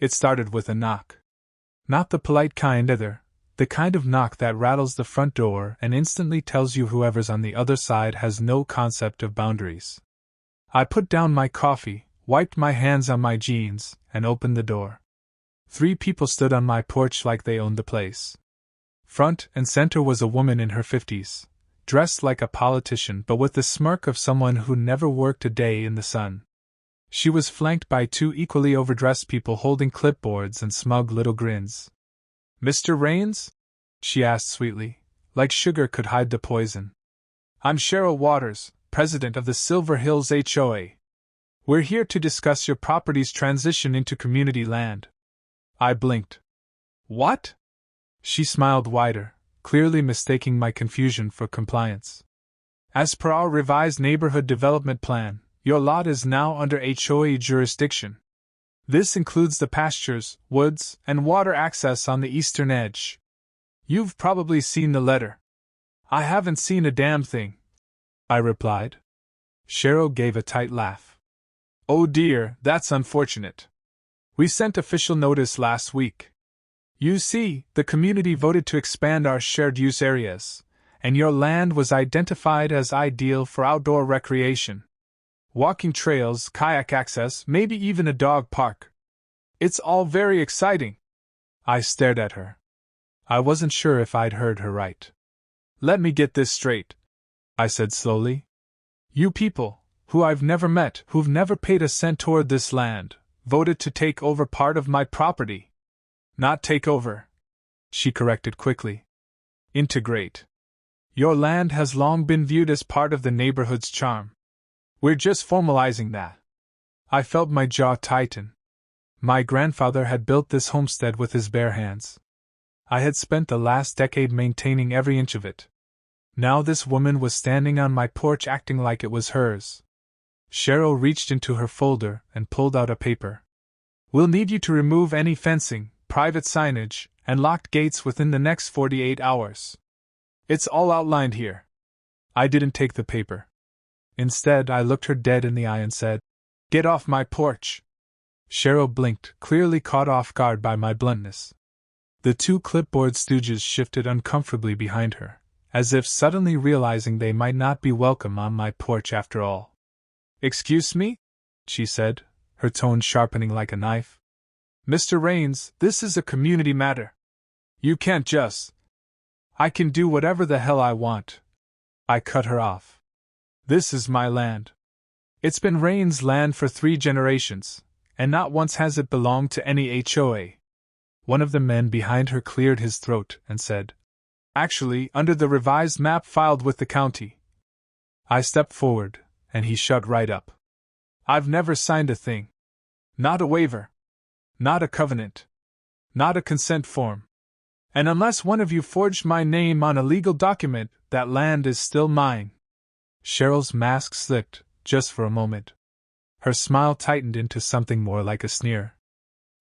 It started with a knock. Not the polite kind either, the kind of knock that rattles the front door and instantly tells you whoever's on the other side has no concept of boundaries. I put down my coffee, wiped my hands on my jeans, and opened the door. 3 people stood on my porch like they owned the place. Front and center was a woman in her 50s, dressed like a politician but with the smirk of someone who never worked a day in the sun. She was flanked by 2 equally overdressed people holding clipboards and smug little grins. "Mr. Rains?" she asked sweetly, like sugar could hide the poison. "I'm Cheryl Waters, president of the Silver Hills HOA. We're here to discuss your property's transition into community land." I blinked. "What?" She smiled wider, clearly mistaking my confusion for compliance. "As per our revised neighborhood development plan, your lot is now under HOA jurisdiction. This includes the pastures, woods, and water access on the eastern edge. You've probably seen the letter." "I haven't seen a damn thing," I replied. Cheryl gave a tight laugh. "Oh dear, that's unfortunate. We sent official notice last week. You see, the community voted to expand our shared use areas, and your land was identified as ideal for outdoor recreation. Walking trails, kayak access, maybe even a dog park. It's all very exciting." I stared at her. I wasn't sure if I'd heard her right. "Let me get this straight," I said slowly. "You people, who I've never met, who've never paid a cent toward this land, voted to take over part of my property." "Not take over," she corrected quickly. "Integrate. Your land has long been viewed as part of the neighborhood's charm. We're just formalizing that." I felt my jaw tighten. My grandfather had built this homestead with his bare hands. I had spent the last decade maintaining every inch of it. Now this woman was standing on my porch acting like it was hers. Cheryl reached into her folder and pulled out a paper. "We'll need you to remove any fencing, private signage, and locked gates within the next 48 hours. It's all outlined here." I didn't take the paper. Instead, I looked her dead in the eye and said, "Get off my porch." Cheryl blinked, clearly caught off guard by my bluntness. The 2 clipboard stooges shifted uncomfortably behind her, as if suddenly realizing they might not be welcome on my porch after all. "Excuse me?" she said, her tone sharpening like a knife. "Mr. Rains, this is a community matter. You can't just—" "I can do whatever the hell I want," I cut her off. "This is my land. It's been Rains' land for 3 generations, and not once has it belonged to any HOA. One of the men behind her cleared his throat and said, "Actually, under the revised map filed with the county." I stepped forward, and he shut right up. "I've never signed a thing. Not a waiver. Not a covenant. Not a consent form. And unless one of you forged my name on a legal document, that land is still mine." Cheryl's mask slipped, just for a moment. Her smile tightened into something more like a sneer.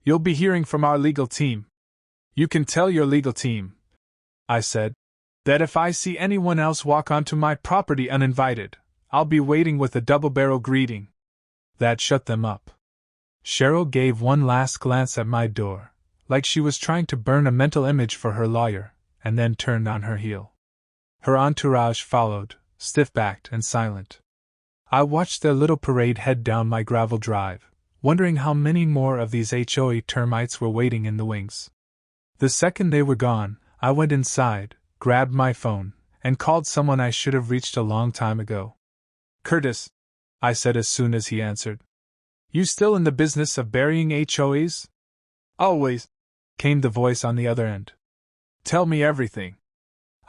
"You'll be hearing from our legal team. You can tell your legal team," I said, "that if I see anyone else walk onto my property uninvited, I'll be waiting with a double-barrel greeting." That shut them up. Cheryl gave one last glance at my door, like she was trying to burn a mental image for her lawyer, and then turned on her heel. Her entourage followed, stiff-backed and silent. I watched their little parade head down my gravel drive, wondering how many more of these HOA termites were waiting in the wings. The second they were gone, I went inside, grabbed my phone, and called someone I should have reached a long time ago. "Curtis," I said as soon as he answered. "You still in the business of burying HOAs?" "Always," came the voice on the other end. "Tell me everything."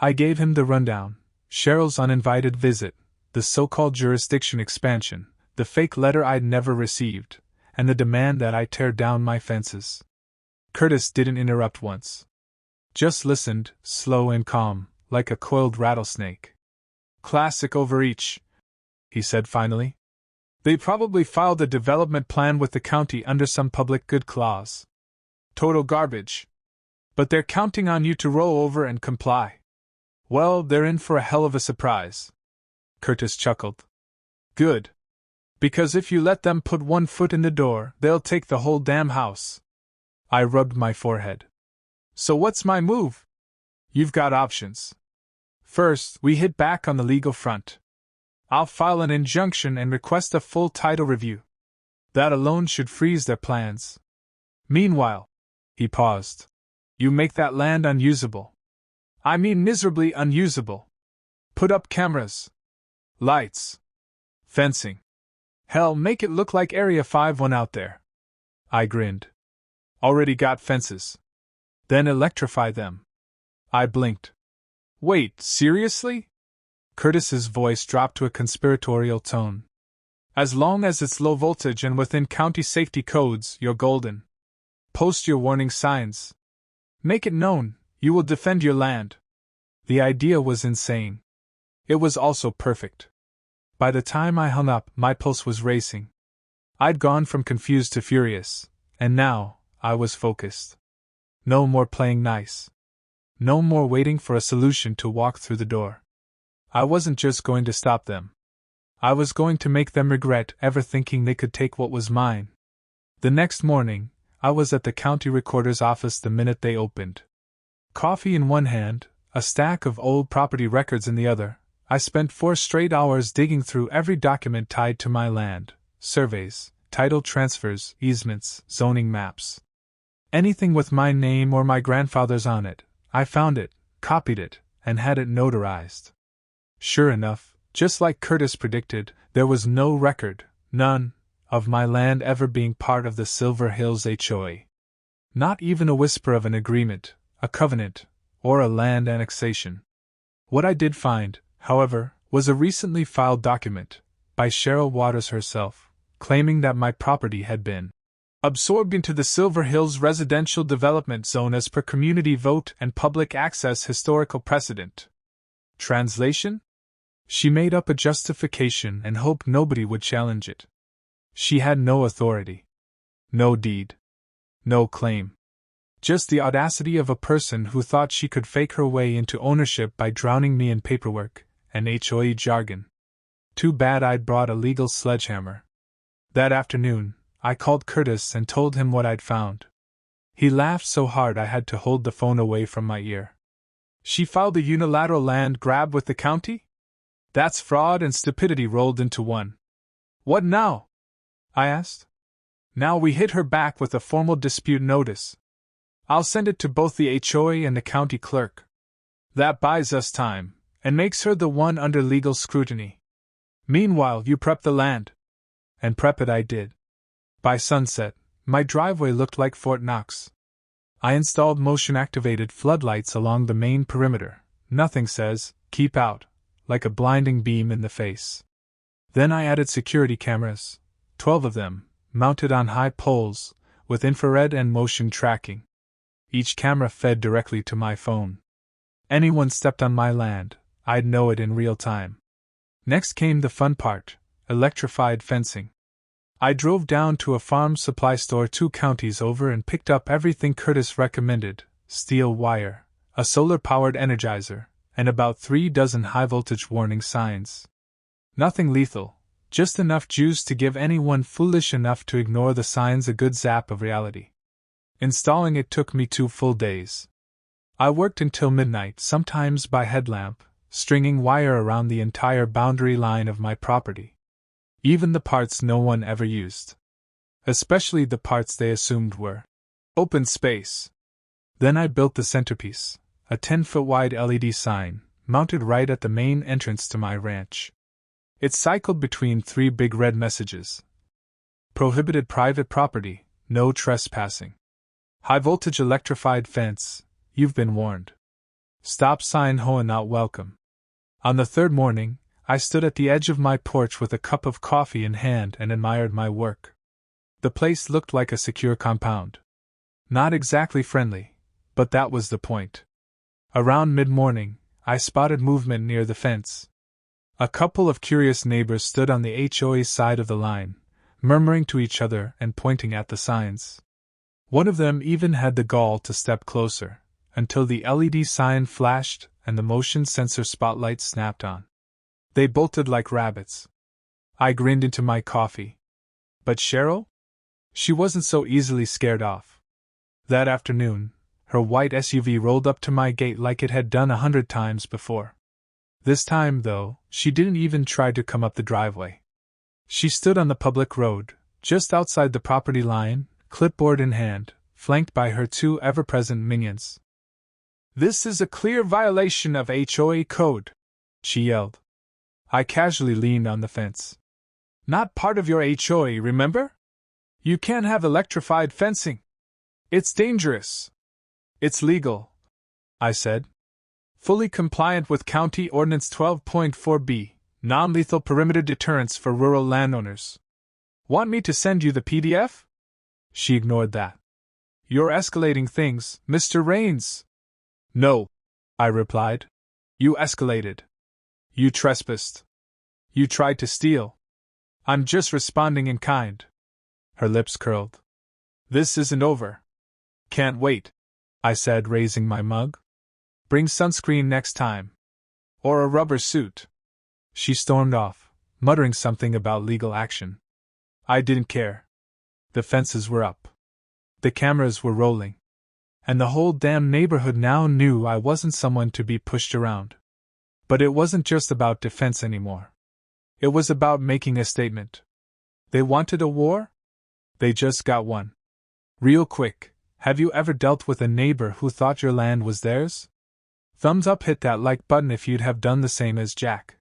I gave him the rundown: Cheryl's uninvited visit, the so-called jurisdiction expansion, the fake letter I'd never received, and the demand that I tear down my fences. Curtis didn't interrupt once. Just listened, slow and calm, like a coiled rattlesnake. "Classic overreach," he said finally. "They probably filed a development plan with the county under some public good clause. Total garbage. But they're counting on you to roll over and comply. Well, they're in for a hell of a surprise." Curtis chuckled. "Good. Because if you let them put one foot in the door, they'll take the whole damn house." I rubbed my forehead. So what's my move? You've got options. First, we hit back on the legal front. I'll file an injunction and request a full title review. That alone should freeze their plans. Meanwhile, he paused. You make that land unusable. I mean miserably unusable. Put up cameras. Lights. Fencing. Hell, make it look like Area 51 out there. I grinned. Already got fences. Then electrify them. I blinked. Wait, seriously? Curtis's voice dropped to a conspiratorial tone. As long as it's low voltage and within county safety codes, you're golden. Post your warning signs. Make it known, you will defend your land. The idea was insane. It was also perfect. By the time I hung up, my pulse was racing. I'd gone from confused to furious, and now, I was focused. No more playing nice. No more waiting for a solution to walk through the door. I wasn't just going to stop them. I was going to make them regret ever thinking they could take what was mine. The next morning, I was at the county recorder's office the minute they opened. Coffee in one hand, a stack of old property records in the other, I spent 4 straight hours digging through every document tied to my land: surveys, title transfers, easements, zoning maps. Anything with my name or my grandfather's on it, I found it, copied it, and had it notarized. Sure enough, just like Curtis predicted, there was no record, none, of my land ever being part of the Silver Hills HOA. Not even a whisper of an agreement, a covenant, or a land annexation. What I did find, however, was a recently filed document, by Cheryl Waters herself, claiming that my property had been absorbed into the Silver Hills residential development zone as per community vote and public access historical precedent. Translation? She made up a justification and hoped nobody would challenge it. She had no authority. No deed. No claim. Just the audacity of a person who thought she could fake her way into ownership by drowning me in paperwork and HOA jargon. Too bad I'd brought a legal sledgehammer. That afternoon, I called Curtis and told him what I'd found. He laughed so hard I had to hold the phone away from my ear. She filed a unilateral land grab with the county? That's fraud and stupidity rolled into one. What now? I asked. Now we hit her back with a formal dispute notice. I'll send it to both the HOA and the county clerk. That buys us time, and makes her the one under legal scrutiny. Meanwhile, you prep the land. And prep it I did. By sunset, my driveway looked like Fort Knox. I installed motion-activated floodlights along the main perimeter. Nothing says, keep out, like a blinding beam in the face. Then I added security cameras, 12 of them, mounted on high poles, with infrared and motion tracking. Each camera fed directly to my phone. Anyone stepped on my land, I'd know it in real time. Next came the fun part: electrified fencing. I drove down to a farm supply store 2 counties over and picked up everything Curtis recommended: steel wire, a solar-powered energizer, and about 3 dozen high-voltage warning signs. Nothing lethal, just enough juice to give anyone foolish enough to ignore the signs a good zap of reality. Installing it took me 2 full days. I worked until midnight, sometimes by headlamp, stringing wire around the entire boundary line of my property. Even the parts no one ever used. Especially the parts they assumed were open space. Then I built the centerpiece, a 10-foot wide LED sign, mounted right at the main entrance to my ranch. It cycled between 3 big red messages. Prohibited private property, no trespassing. High voltage electrified fence, you've been warned. Stop sign HOA not welcome. On the 3rd morning, I stood at the edge of my porch with a cup of coffee in hand and admired my work. The place looked like a secure compound. Not exactly friendly, but that was the point. Around mid-morning, I spotted movement near the fence. A couple of curious neighbors stood on the HOA side of the line, murmuring to each other and pointing at the signs. One of them even had the gall to step closer, until the LED sign flashed and the motion sensor spotlight snapped on. They bolted like rabbits. I grinned into my coffee. But Cheryl? She wasn't so easily scared off. That afternoon, her white SUV rolled up to my gate like it had done 100 times before. This time, though, she didn't even try to come up the driveway. She stood on the public road, just outside the property line, clipboard in hand, flanked by her two ever-present minions. "This is a clear violation of HOA code," she yelled. I casually leaned on the fence. "Not part of your HOA, remember? You can't have electrified fencing. It's dangerous." "It's legal," I said. "Fully compliant with County Ordinance 12.4b, non-lethal perimeter deterrence for rural landowners." "Want me to send you the PDF?" She ignored that. "You're escalating things, Mr. Rains." "No," I replied. "You escalated. You trespassed. You tried to steal. I'm just responding in kind." Her lips curled. "This isn't over." "Can't wait," I said, raising my mug. "Bring sunscreen next time. Or a rubber suit." She stormed off, muttering something about legal action. I didn't care. The fences were up. The cameras were rolling. And the whole damn neighborhood now knew I wasn't someone to be pushed around. But it wasn't just about defense anymore. It was about making a statement. They wanted a war? They just got one. Real quick, have you ever dealt with a neighbor who thought your land was theirs? Thumbs up, hit that like button if you'd have done the same as Jack.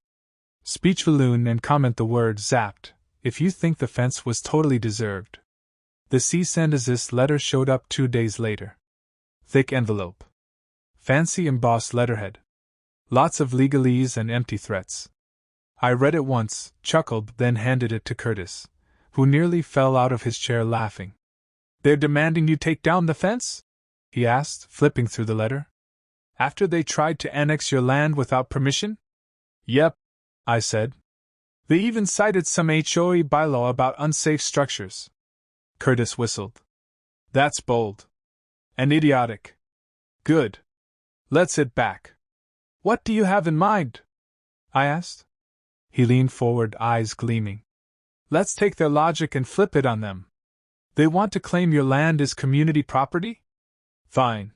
Speech balloon and comment the word zapped if you think the fence was totally deserved. The cease and desist letter showed up 2 days later. Thick envelope. Fancy embossed letterhead. Lots of legalese and empty threats. I read it once, chuckled, then handed it to Curtis, who nearly fell out of his chair laughing. "They're demanding you take down the fence?" he asked, flipping through the letter. "After they tried to annex your land without permission?" "Yep," I said. "They even cited some HOA bylaw about unsafe structures." Curtis whistled. "That's bold. And idiotic. Good. Let's hit back." "What do you have in mind?" I asked. He leaned forward, eyes gleaming. "Let's take their logic and flip it on them. They want to claim your land as community property? Fine.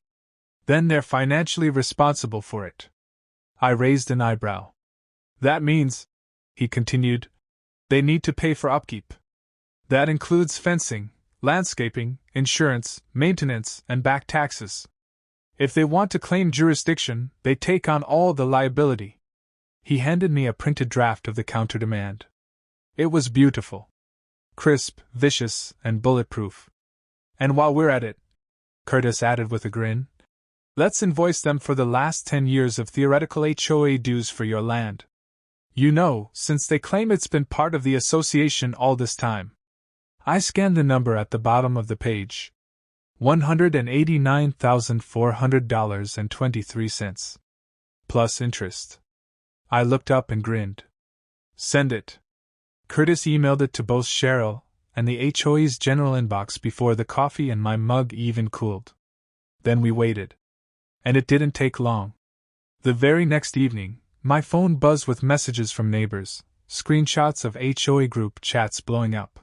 Then they're financially responsible for it." I raised an eyebrow. "That means," he continued, "they need to pay for upkeep. That includes fencing, landscaping, insurance, maintenance, and back taxes. If they want to claim jurisdiction, they take on all the liability." He handed me a printed draft of the counter-demand. It was beautiful. Crisp, vicious, and bulletproof. "And while we're at it," Curtis added with a grin, "let's invoice them for the last 10 years of theoretical HOA dues for your land. You know, since they claim it's been part of the association all this time." I scanned the number at the bottom of the page. $189,400.23. Plus interest. I looked up and grinned. "Send it." Curtis emailed it to both Cheryl and the HOA's general inbox before the coffee and my mug even cooled. Then we waited. And it didn't take long. The very next evening, my phone buzzed with messages from neighbors, screenshots of HOA group chats blowing up.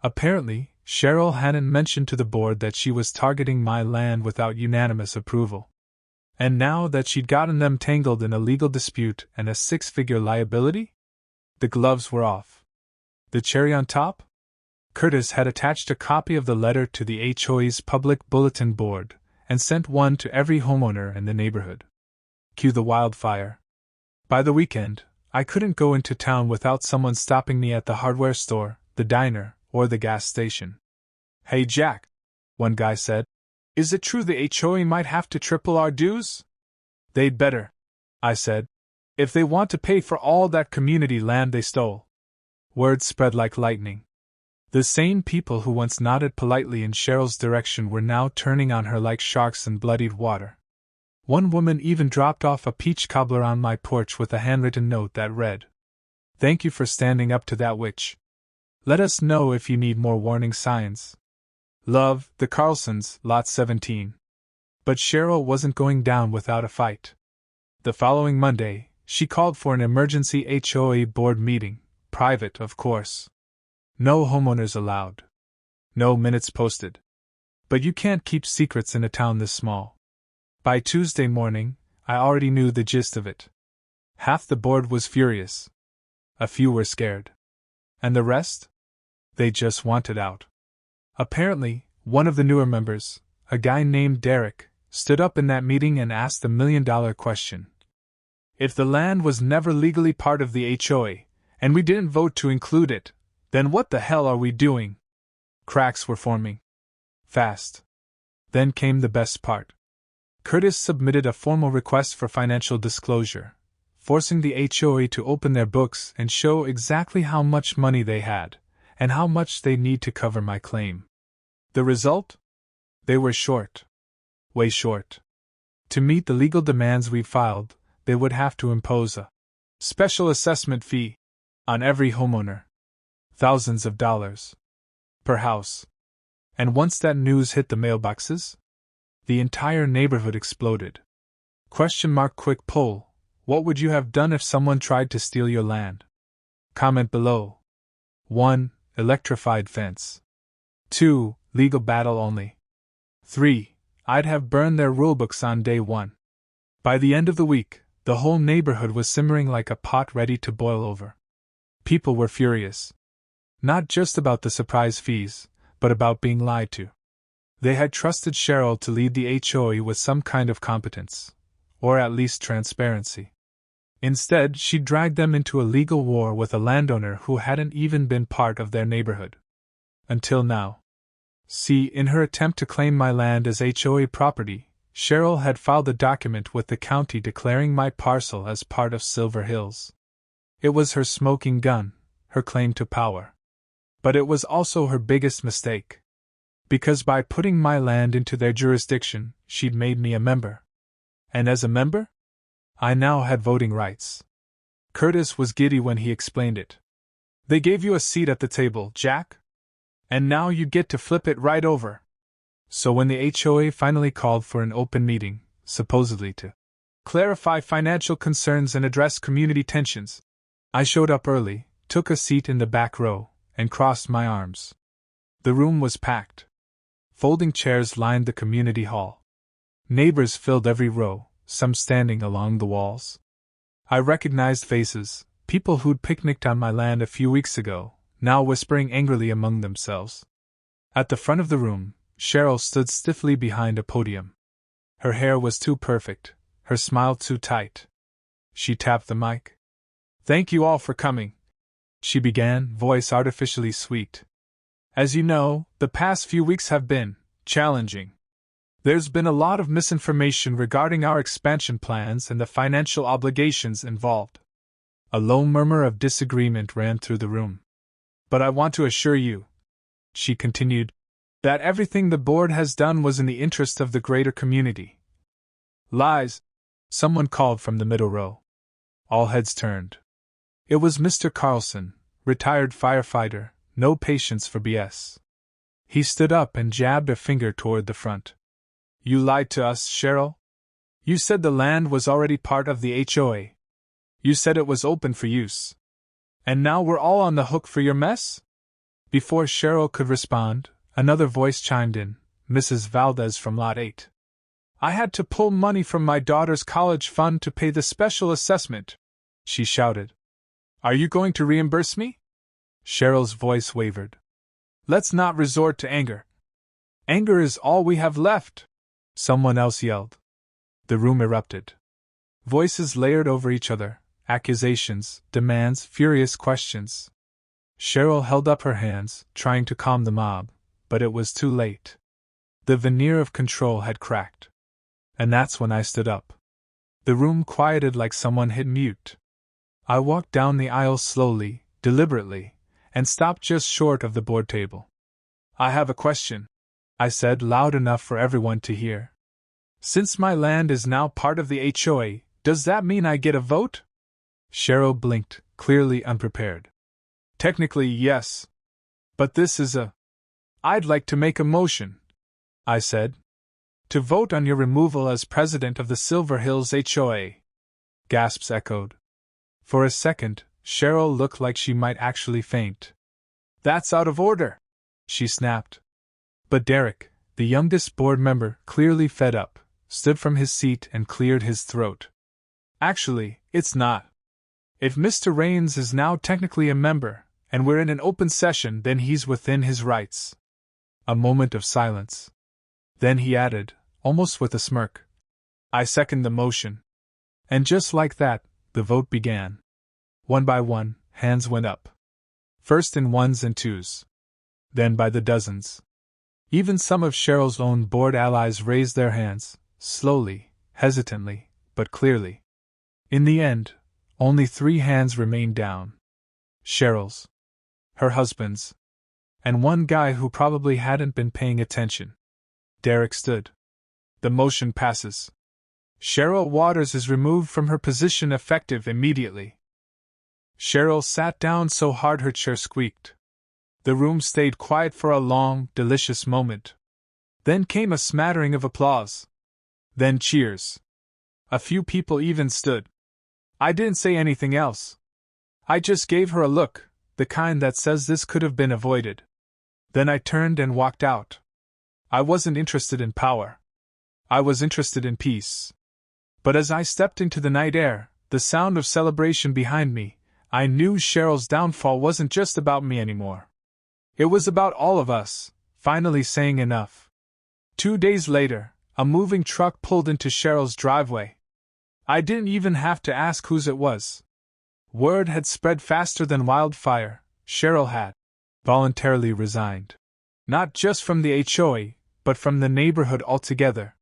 Apparently, Cheryl hadn't mentioned to the board that she was targeting my land without unanimous approval. And now that she'd gotten them tangled in a legal dispute and a 6-figure liability? The gloves were off. The cherry on top? Curtis had attached a copy of the letter to the HOA's public bulletin board and sent one to every homeowner in the neighborhood. Cue the wildfire. By the weekend, I couldn't go into town without someone stopping me at the hardware store, the diner, or the gas station. "Hey Jack," one guy said, "is it true the HOA might have to triple our dues?" "They'd better," I said, "if they want to pay for all that community land they stole." Word spread like lightning. The same people who once nodded politely in Cheryl's direction were now turning on her like sharks in bloodied water. One woman even dropped off a peach cobbler on my porch with a handwritten note that read, "Thank you for standing up to that witch. Let us know if you need more warning signs. Love, the Carlsons, Lot 17. But Cheryl wasn't going down without a fight. The following Monday, she called for an emergency HOA board meeting, private, of course. No homeowners allowed. No minutes posted. But you can't keep secrets in a town this small. By Tuesday morning, I already knew the gist of it. Half the board was furious. A few were scared. And the rest? They just wanted out. Apparently, one of the newer members, a guy named Derek, stood up in that meeting and asked the million-dollar question. If the land was never legally part of the HOA, and we didn't vote to include it, then what the hell are we doing? Cracks were forming. Fast. Then came the best part. Curtis submitted a formal request for financial disclosure, forcing the HOA to open their books and show exactly how much money they had, and how much they need to cover my claim. The result? They were short. Way short. To meet the legal demands we filed, they would have to impose a special assessment fee on every homeowner. Thousands of dollars per house. And once that news hit the mailboxes, the entire neighborhood exploded. Quick poll. What would you have done if someone tried to steal your land? Comment below. 1. Electrified fence. 2. Legal battle only. 3. I'd have burned their rulebooks on day 1. By the end of the week, the whole neighborhood was simmering like a pot ready to boil over. People were furious. Not just about the surprise fees, but about being lied to. They had trusted Cheryl to lead the HOA with some kind of competence, or at least transparency. Instead, she dragged them into a legal war with a landowner who hadn't even been part of their neighborhood. Until now. See, in her attempt to claim my land as HOA property, Cheryl had filed a document with the county declaring my parcel as part of Silver Hills. It was her smoking gun, her claim to power. But it was also her biggest mistake. Because by putting my land into their jurisdiction, she'd made me a member. And as a member? I now had voting rights. Curtis was giddy when he explained it. They gave you a seat at the table, Jack? And now you get to flip it right over. So when the HOA finally called for an open meeting, supposedly to clarify financial concerns and address community tensions, I showed up early, took a seat in the back row, and crossed my arms. The room was packed. Folding chairs lined the community hall. Neighbors filled every row, some standing along the walls. I recognized faces, people who'd picnicked on my land a few weeks ago, now whispering angrily among themselves. At the front of the room, Cheryl stood stiffly behind a podium. Her hair was too perfect, her smile too tight. She tapped the mic. "Thank you all for coming," she began, voice artificially sweet. "As you know, the past few weeks have been challenging. There's been a lot of misinformation regarding our expansion plans and the financial obligations involved." A low murmur of disagreement ran through the room. "But I want to assure you," she continued, "that everything the board has done was in the interest of the greater community." "Lies," someone called from the middle row. All heads turned. It was Mr. Carlson, retired firefighter, no patience for BS. He stood up and jabbed a finger toward the front. "You lied to us, Cheryl. You said the land was already part of the HOA. You said it was open for use. And now we're all on the hook for your mess?" Before Cheryl could respond, another voice chimed in, Mrs. Valdez from Lot 8. "I had to pull money from my daughter's college fund to pay the special assessment," she shouted. "Are you going to reimburse me?" Cheryl's voice wavered. "Let's not resort to anger." "Anger is all we have left," someone else yelled. The room erupted. Voices layered over each other, accusations, demands, furious questions. Cheryl held up her hands, trying to calm the mob, but it was too late. The veneer of control had cracked. And that's when I stood up. The room quieted like someone hit mute. I walked down the aisle slowly, deliberately, and stopped just short of the board table. "I have a question," I said loud enough for everyone to hear. "Since my land is now part of the HOA, does that mean I get a vote?" Cheryl blinked, clearly unprepared. "Technically, yes. But this is a... I'd like to make a motion," I said. "To vote on your removal as president of the Silver Hills HOA." Gasps echoed. For a second, Cheryl looked like she might actually faint. "That's out of order," she snapped. "But Derek, The youngest board member, clearly fed up, stood from his seat and cleared his throat. Actually, it's not. If Mr. Raines is now technically a member, and we're in an open session, then he's within his rights. A moment of silence. Then he added, almost with a smirk, I second the motion. And just like that, the vote began. One by one, hands went up. First in ones and twos. Then by the dozens. Even some of Cheryl's own board allies raised their hands, slowly, hesitantly, but clearly. In the end, only 3 hands remained down. Cheryl's, her husband's, and one guy who probably hadn't been paying attention. Derek stood. The motion passes. Cheryl Waters is removed from her position effective immediately. Cheryl sat down so hard her chair squeaked. The room stayed quiet for a long, delicious moment. Then came a smattering of applause. Then cheers. A few people even stood. I didn't say anything else. I just gave her a look, the kind that says this could have been avoided. Then I turned and walked out. I wasn't interested in power. I was interested in peace. But as I stepped into the night air, the sound of celebration behind me, I knew Cheryl's downfall wasn't just about me anymore. It was about all of us, finally saying enough. 2 days later, a moving truck pulled into Cheryl's driveway. I didn't even have to ask whose it was. Word had spread faster than wildfire. Cheryl had voluntarily resigned. Not just from the HOA, but from the neighborhood altogether.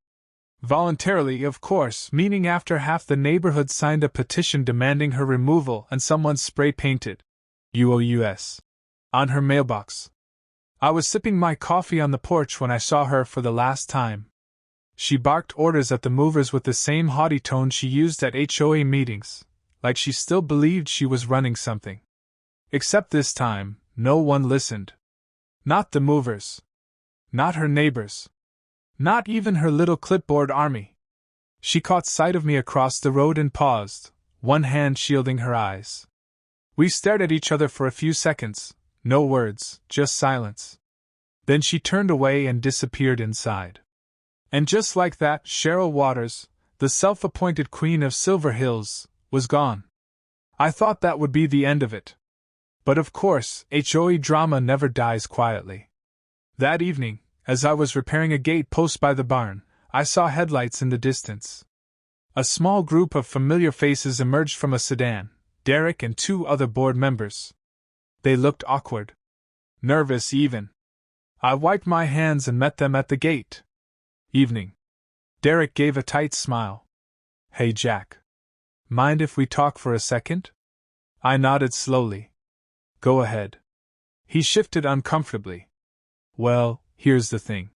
Voluntarily, of course, meaning after half the neighborhood signed a petition demanding her removal and someone spray-painted UOUS on her mailbox. I was sipping my coffee on the porch when I saw her for the last time. She barked orders at the movers with the same haughty tone she used at HOA meetings, like she still believed she was running something. Except this time, no one listened. Not the movers. Not her neighbors. Not even her little clipboard army. She caught sight of me across the road and paused, one hand shielding her eyes. We stared at each other for a few seconds, no words, just silence. Then she turned away and disappeared inside. And just like that, Cheryl Waters, the self-appointed queen of Silver Hills, was gone. I thought that would be the end of it. But of course, HOA drama never dies quietly. That evening, as I was repairing a gate post by the barn, I saw headlights in the distance. A small group of familiar faces emerged from a sedan, Derek and 2 other board members. They looked awkward. Nervous even. I wiped my hands and met them at the gate. Evening. Derek gave a tight smile. Hey Jack. Mind if we talk for a second? I nodded slowly. Go ahead. He shifted uncomfortably. Well, here's the thing.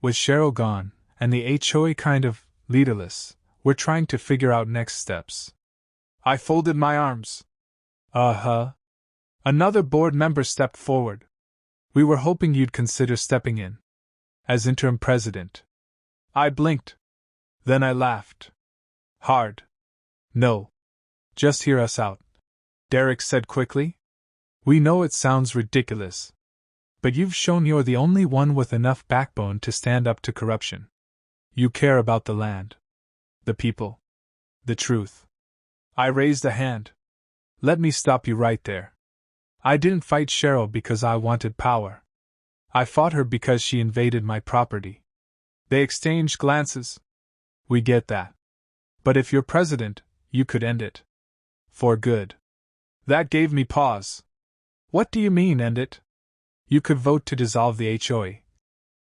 With Cheryl gone, and the HOA kind of leaderless, we're trying to figure out next steps. I folded my arms. Uh-huh. Another board member stepped forward. We were hoping you'd consider stepping in. As interim president. I blinked. Then I laughed. Hard. No. Just hear us out. Derek said quickly. We know it sounds ridiculous. But you've shown you're the only one with enough backbone to stand up to corruption. You care about the land. The people. The truth. I raised a hand. Let me stop you right there. I didn't fight Cheryl because I wanted power. I fought her because she invaded my property. They exchanged glances. We get that. But if you're president, you could end it. For good. That gave me pause. What do you mean, end it? You could vote to dissolve the HOA.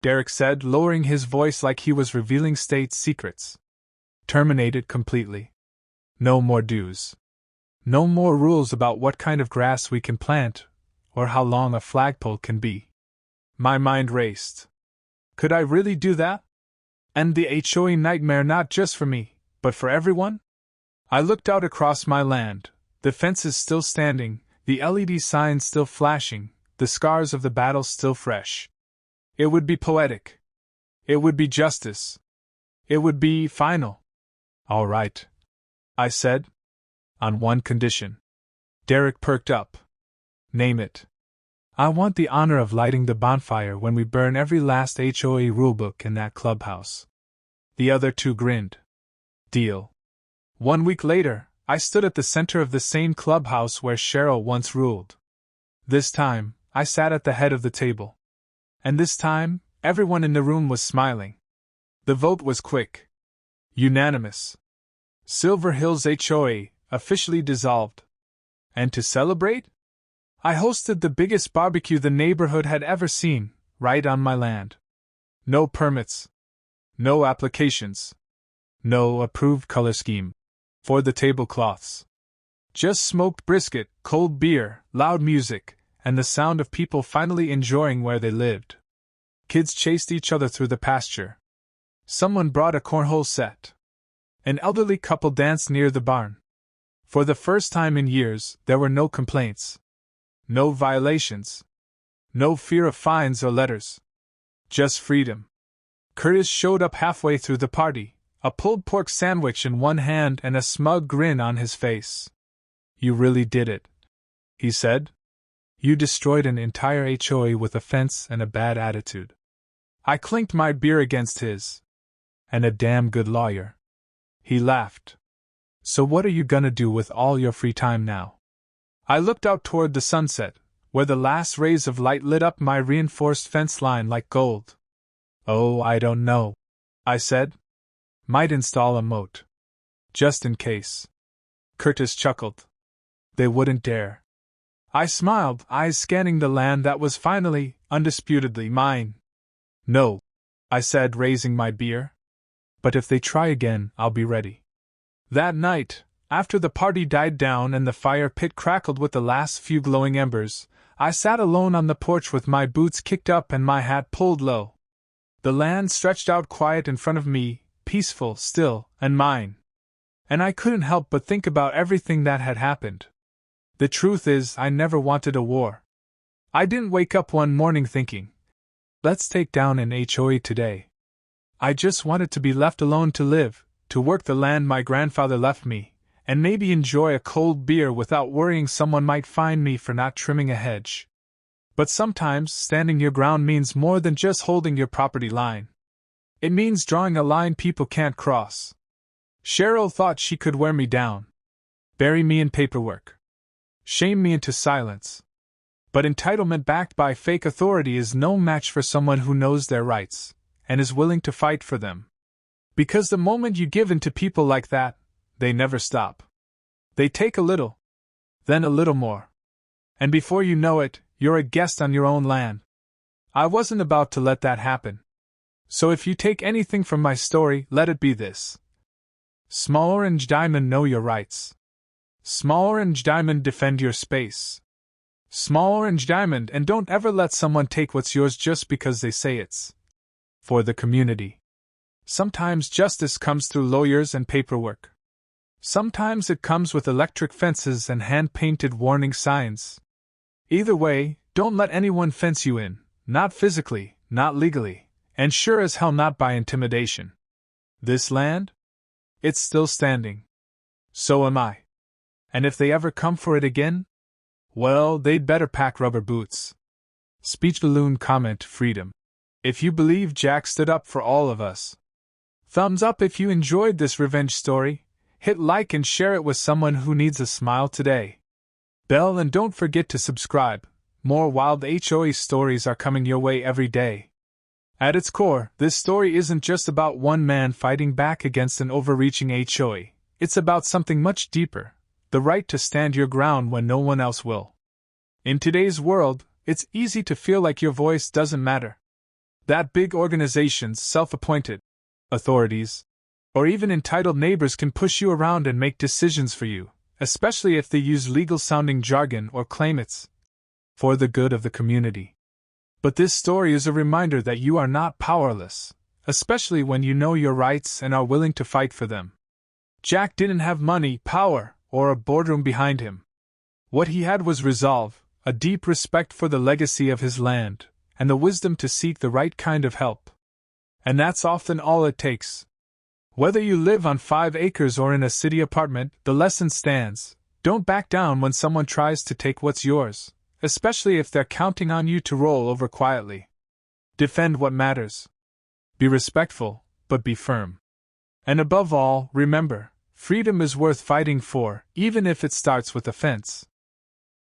Derek said, lowering his voice like he was revealing state secrets. Terminate it completely. No more dues. No more rules about what kind of grass we can plant, or how long a flagpole can be. My mind raced. Could I really do that? End the HOA nightmare not just for me, but for everyone? I looked out across my land, the fences still standing, the LED signs still flashing, the scars of the battle still fresh. It would be poetic. It would be justice. It would be final. All right, I said. On one condition. Derek perked up. Name it. I want the honor of lighting the bonfire when we burn every last HOA rulebook in that clubhouse. The other two grinned. Deal. 1 week later, I stood at the center of the same clubhouse where Cheryl once ruled. This time, I sat at the head of the table. And this time, everyone in the room was smiling. The vote was quick. Unanimous. Silver Hills HOA, officially dissolved. And to celebrate? I hosted the biggest barbecue the neighborhood had ever seen, right on my land. No permits. No applications. No approved color scheme for the tablecloths. Just smoked brisket, cold beer, loud music, and the sound of people finally enjoying where they lived. Kids chased each other through the pasture. Someone brought a cornhole set. An elderly couple danced near the barn. For the first time in years, there were no complaints. No violations. No fear of fines or letters. Just freedom. Curtis showed up halfway through the party, a pulled pork sandwich in one hand and a smug grin on his face. You really did it, he said. You destroyed an entire HOA with a fence and a bad attitude. I clinked my beer against his. And a damn good lawyer. He laughed. So what are you gonna do with all your free time now? I looked out toward the sunset, where the last rays of light lit up my reinforced fence line like gold. Oh, I don't know, I said. Might install a moat. Just in case. Curtis chuckled. They wouldn't dare. I smiled, eyes scanning the land that was finally, undisputedly mine. No, I said, raising my beer. But if they try again, I'll be ready. That night, after the party died down and the fire pit crackled with the last few glowing embers, I sat alone on the porch with my boots kicked up and my hat pulled low. The land stretched out quiet in front of me, peaceful, still, and mine. And I couldn't help but think about everything that had happened. The truth is, I never wanted a war. I didn't wake up one morning thinking, let's take down an HOA today. I just wanted to be left alone to live, to work the land my grandfather left me, and maybe enjoy a cold beer without worrying someone might find me for not trimming a hedge. But sometimes standing your ground means more than just holding your property line. It means drawing a line people can't cross. Cheryl thought she could wear me down, bury me in paperwork, shame me into silence. But entitlement backed by fake authority is no match for someone who knows their rights and is willing to fight for them. Because the moment you give in to people like that, they never stop. They take a little, then a little more. And before you know it, you're a guest on your own land. I wasn't about to let that happen. So if you take anything from my story, let it be this. Small Orange Diamond, know your rights. Small Orange Diamond, defend your space. Small Orange Diamond, and don't ever let someone take what's yours just because they say it's for the community. Sometimes justice comes through lawyers and paperwork. Sometimes it comes with electric fences and hand-painted warning signs. Either way, don't let anyone fence you in, not physically, not legally, and sure as hell not by intimidation. This land? It's still standing. So am I. And if they ever come for it again? Well, they'd better pack rubber boots. Speech balloon comment freedom. If you believe Jack stood up for all of us. Thumbs up if you enjoyed this revenge story. Hit like and share it with someone who needs a smile today. Bell and don't forget to subscribe. More wild HOA stories are coming your way every day. At its core, this story isn't just about one man fighting back against an overreaching HOA. It's about something much deeper. The right to stand your ground when no one else will. In today's world, it's easy to feel like your voice doesn't matter. That big organizations, self-appointed authorities, or even entitled neighbors can push you around and make decisions for you, especially if they use legal-sounding jargon or claim it's for the good of the community. But this story is a reminder that you are not powerless, especially when you know your rights and are willing to fight for them. Jack didn't have money, power, or a boardroom behind him. What he had was resolve, a deep respect for the legacy of his land, and the wisdom to seek the right kind of help. And that's often all it takes. Whether you live on 5 acres or in a city apartment, the lesson stands. Don't back down when someone tries to take what's yours, especially if they're counting on you to roll over quietly. Defend what matters. Be respectful, but be firm. And above all, remember, freedom is worth fighting for, even if it starts with offense.